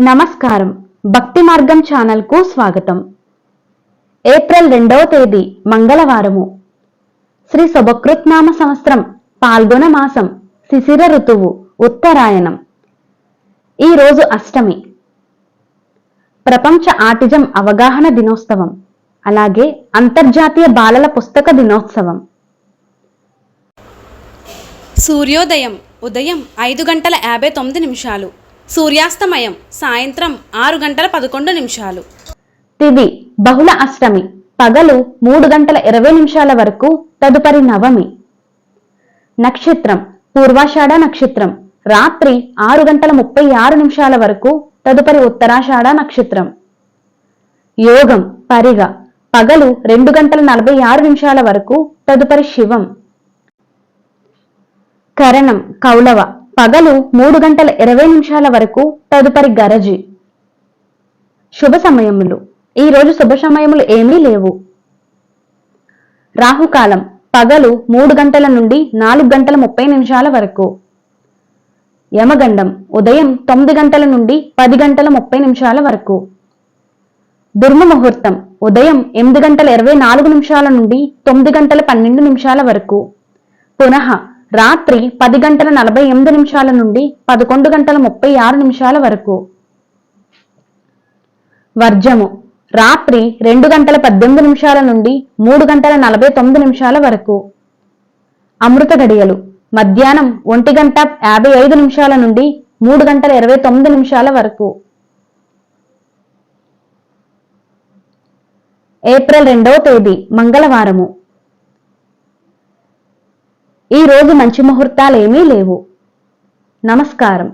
నమస్కారం. భక్తి మార్గం ఛానల్ కు స్వాగతం. ఏప్రిల్ 2వ తేదీ మంగళవారము. శ్రీ శుభకృత్నామ సంవత్సరం పాల్గొన మాసం శిశిర ఋతువు ఉత్తరాయణం. ఈ రోజు అష్టమి. ప్రపంచ ఆటిజం అవగాహన దినోత్సవం, అలాగే అంతర్జాతీయ బాలల పుస్తక దినోత్సవం. సూర్యోదయం ఉదయం 5:59. సూర్యాస్తమయం సాయంత్రం 6:11. తిథి బహుళ అష్టమి, పగలు 3:20 వరకు, తదుపరి నవమి. నక్షత్రం పూర్వాషాఢ నక్షత్రం, రాత్రి 6:36 వరకు, తదుపరి ఉత్తరాషాఢ నక్షత్రం. యోగం పరిగ, పగలు 2:46 వరకు, తదుపరి శివం. కరణం కౌలవ, పగలు 3:20 వరకు, తదుపరి గరజి. శుభ సమయములు. ఈ రోజు శుభ సమయములు ఏమీ లేవు. రాహుకాలం పగలు 3 గంటల నుండి 4:30 వరకు. యమగండం ఉదయం 9 గంటల నుండి 10:30 వరకు. దుర్మ ముహూర్తం ఉదయం 8:24 నుండి 9:12 వరకు. పునః రాత్రి 10:48 నుండి 11:36 వరకు. వర్జము రాత్రి 2:18 నుండి 3:49 వరకు. అమృత గడియలు మధ్యాహ్నం 1:55 నుండి 3:29 వరకు. ఏప్రిల్ 2వ తేదీ మంగళవారము. ఈ రోజు మంచి ముహూర్తాలేమీ లేవు. నమస్కారం.